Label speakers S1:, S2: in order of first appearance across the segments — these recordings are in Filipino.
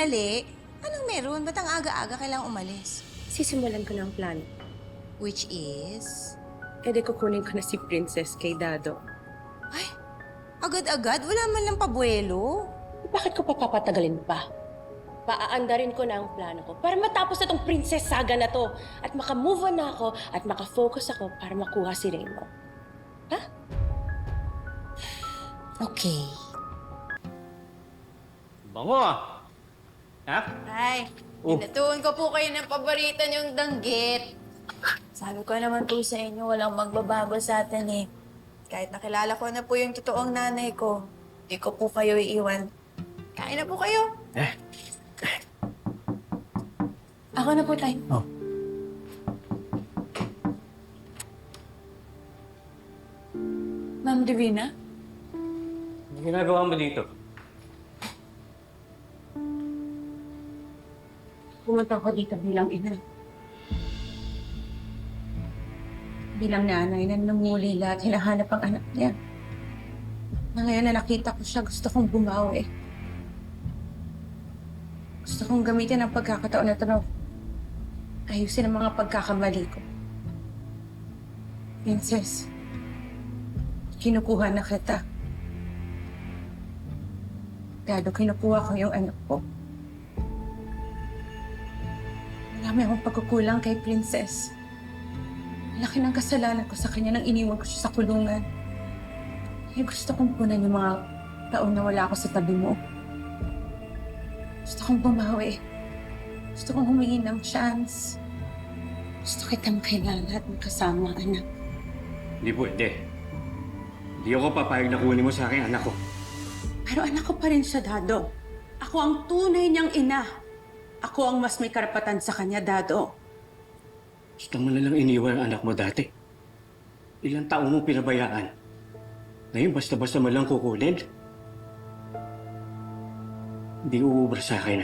S1: sandali. Anong meron? Ba't ang aga-aga kailangang umalis?
S2: Sisimulan ko ng plano.
S1: Which is...
S2: Kukunin ko na si Princess kay Dado.
S1: Ay, agad-agad? Wala man lang pabuelo.
S2: Bakit ko pa papatagalin pa? Paaandarin ko na ang plano ko para matapos na tong princess saga na to at makamove on na ako at makafocus ako para makuha si Raymond. Ha?
S1: Okay.
S3: Bango ah! Ha?
S4: Ay,
S3: Oh.
S4: pinatuon ko po kayo ng paborito niyong danggit. Sabi ko naman po sa inyo, walang magbabago sa atin eh. Kahit nakilala ko na po yung totoong nanay ko, hindi ko po kayo iiwan. Kain na po kayo. Ako na po, Tay.
S3: Oh.
S4: Ma'am Divina?
S3: Ano ginagawa mo dito?
S2: Pumunta ko dito bilang ina. Bilang nanay na nangulila at hinahanap ang anak niya. Na ngayon na nakita ko siya, gusto kong bumawi. Gusto kong gamitin ang pagkakataon na ito na ayusin ang mga pagkakamali ko. Princess, kinukuha na kita. Dado, kinukuha ko yung anak ko. Marami akong pagkukulang kay Princess. Laki ng kasalanan ko sa kanya nang iniwan ko siya sa kulungan. Kaya gusto kong punan yung mga taon na wala ako sa tabi mo. Gusto kong bumawi. Gusto kong humingi ng chance. Gusto kitang kailangan at magkasama, anak.
S3: Hindi pwede. Hindi ako papayag na kunin mo sa akin anak ko.
S2: Pero anak ko pa rin siya, Dado. Ako ang tunay niyang ina. Ako ang mas may karapatan sa kanya, Dado.
S3: Gusto mo na lang iniwan ang anak mo dati. Ilang taon mo pinabayaan. Ngayon basta-basta mo lang kukunin. Hindi uubra sa akin.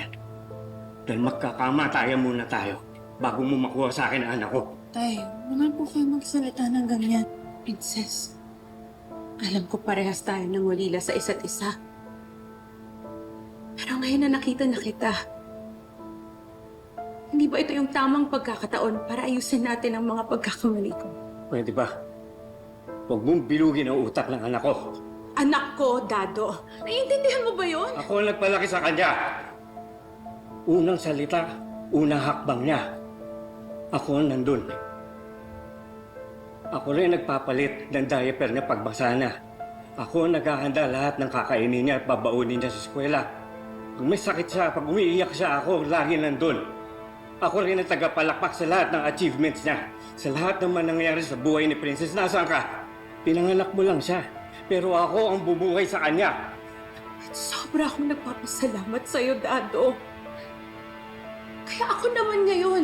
S3: Dahil magkakamatayan muna tayo bago mo makuha sa akin ang anak ko.
S2: Tay, naman po kayo magsalita ng ganyan. Princess, alam ko parehas tayo nang walila sa isa't isa. Pero ngayon na nakita na kita, hindi ba ito yung tamang pagkakataon para ayusin natin ang mga pagkakamali ko?
S3: Pwede ba? Huwag mong bilugin ang utak ng anak ko.
S2: Anak ko, Dado. Naiintindihan mo ba yun?
S3: Ako ang nagpalaki sa kanya. Unang salita, unang hakbang niya. Ako ang nandun. Ako rin nagpapalit ng diaper niya pagbasa na. Ako ang naghahanda lahat ng kakainin niya at babaunin niya sa eskwela. Pag may sakit siya, pag umiiyak siya, ako lagi nandun. Ako rin ang tagapalakpak sa lahat ng achievements niya. Sa lahat ng nangyayari sa buhay ni Princess, nasaan ka? Pinanganak mo lang siya. Pero ako ang bumuhay sa kanya.
S2: Sobra akong nagpapasalamat sa'yo, Dado. Kaya ako naman ngayon.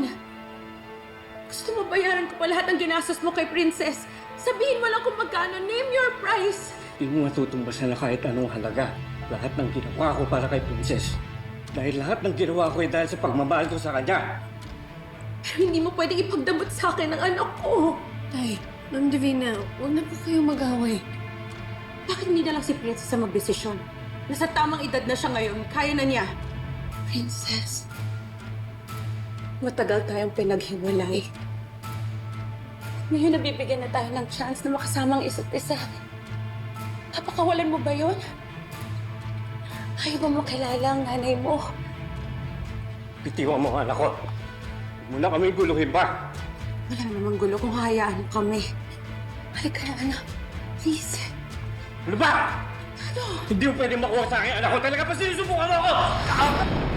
S2: Gusto mo bayaran ko pa lahat ng ginastos mo kay Princess? Sabihin mo lang kung magkano. Name your price.
S3: Hindi mo matutumbasan na kahit anong halaga. Lahat ng ginawa ko para kay Princess. Dahil lahat ng ginawa ko ay dahil sa pagmamahal ko sa kanya.
S2: Pero hindi mo pwedeng ipagdamot sa akin ang anak ko.
S4: Tay, Ma'am Divina, huwag na po kayong mag-away.
S2: Bakit hindi na lang si Princess ang magdesisyon? Nasa tamang edad na siya ngayon. Kaya na niya. Princess, matagal tayong pinaghiwalay. Ngayon nabibigyan na tayo ng chance na makasama ang isa't isa. Napakawalan mo ba yun? Ayaw ba mo kilala ang nanay mo?
S3: Bitiwan mo ang anak ko. Huwag mo na kami guluhin pa.
S2: Wala namang gulo kung hayaan mo kami. Halika na, anak. Please.
S3: Ano ba?
S2: Ano?
S3: Hindi mo pwede makuha sa akin anak ko. Talaga pa sinusubukan mo ako!